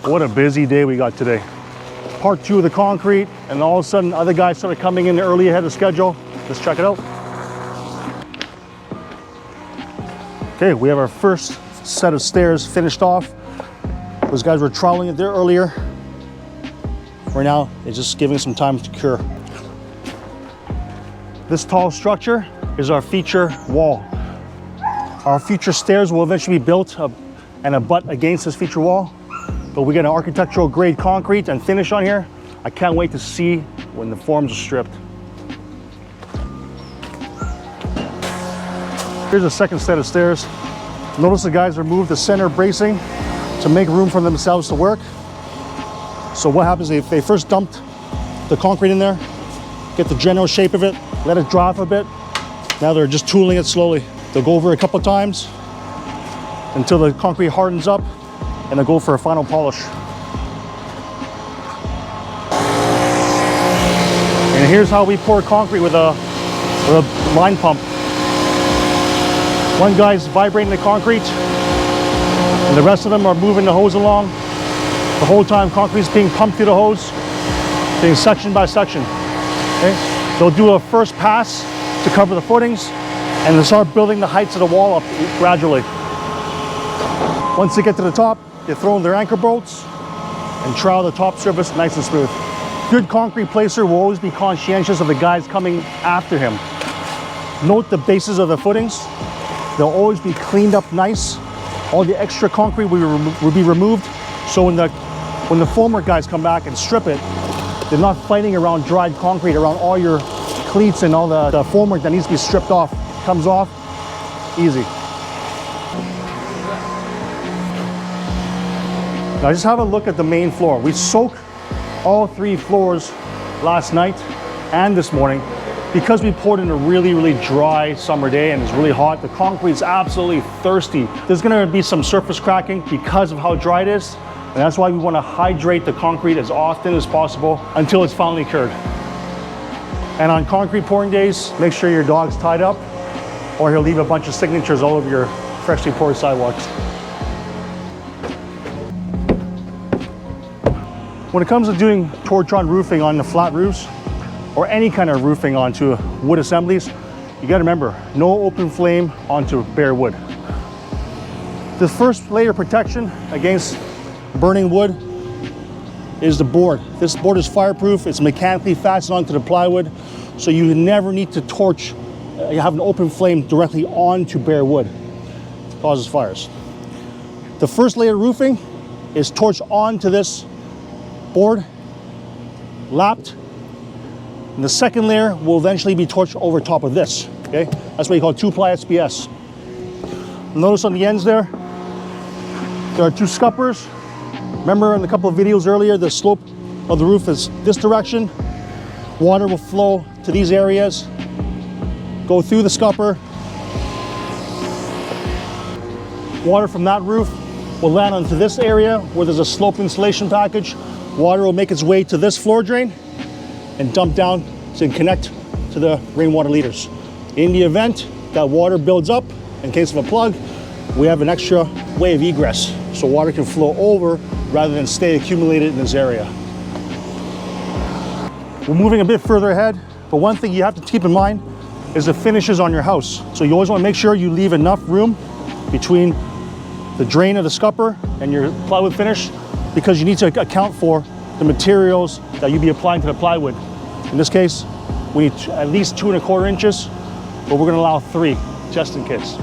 What a busy day we got today. Part 2 of the concrete, and all of a sudden other guys started coming in early ahead of schedule. Let's check it out. Okay, we have our first set of stairs finished off. Those guys were troweling it there earlier. Right now, it's just giving some time to cure. This tall structure is our feature wall. Our future stairs will eventually be built and abut against this feature wall. But we get an architectural grade concrete and finish on here. I can't wait to see when the forms are stripped. Here's a second set of stairs. Notice the guys removed the center bracing to make room for themselves to work. So what happens if they first dumped the concrete in there, get the general shape of it, let it dry off a bit. Now they're just tooling it slowly. They'll go over it a couple of times until the concrete hardens up, and they'll go for a final polish. And here's how we pour concrete with a line pump. One guy's vibrating the concrete, and the rest of them are moving the hose along. The whole time concrete's being pumped through the hose, being section by section. Okay? They'll do a first pass to cover the footings, and they'll start building the heights of the wall up gradually. Once they get to the top, they throw in their anchor bolts and trowel the top surface nice and smooth. Good concrete placer will always be conscientious of the guys coming after him. Note the bases of the footings. They'll always be cleaned up nice. All the extra concrete will be removed. So when the formwork guys come back and strip it, they're not fighting around dried concrete, around all your cleats and all the formwork that needs to be stripped off. Comes off, easy. Now just have a look at the main floor. We soaked all 3 floors last night and this morning because we poured in a really, really dry summer day and it's really hot. The concrete is absolutely thirsty. There's gonna be some surface cracking because of how dry it is. And that's why we wanna hydrate the concrete as often as possible until it's finally cured. And on concrete pouring days, make sure your dog's tied up or he'll leave a bunch of signatures all over your freshly poured sidewalks. When it comes to doing torch-on roofing on the flat roofs, or any kind of roofing onto wood assemblies, you gotta remember, no open flame onto bare wood. The first layer of protection against burning wood is the board. This board is fireproof, it's mechanically fastened onto the plywood, so you never need to torch, you have an open flame directly onto bare wood. It causes fires. The first layer of roofing is torched onto this board, lapped, and the second layer will eventually be torched over top of this, okay? That's what you call 2-ply SBS. Notice on the ends there are 2 scuppers. Remember in a couple of videos earlier, the slope of the roof is this direction. Water will flow to these areas, go through the scupper. Water from that roof will land onto this area where there's a slope insulation package. Water will make its way to this floor drain and dump down so it can connect to the rainwater leaders. In the event that water builds up, in case of a plug, we have an extra way of egress so water can flow over rather than stay accumulated in this area. We're moving a bit further ahead, but one thing you have to keep in mind is the finishes on your house. So you always want to make sure you leave enough room between the drain of the scupper and your plywood finish, because you need to account for the materials that you'll be applying to the plywood. In this case, we need at least 2¼ inches, but we're gonna allow 3, just in case.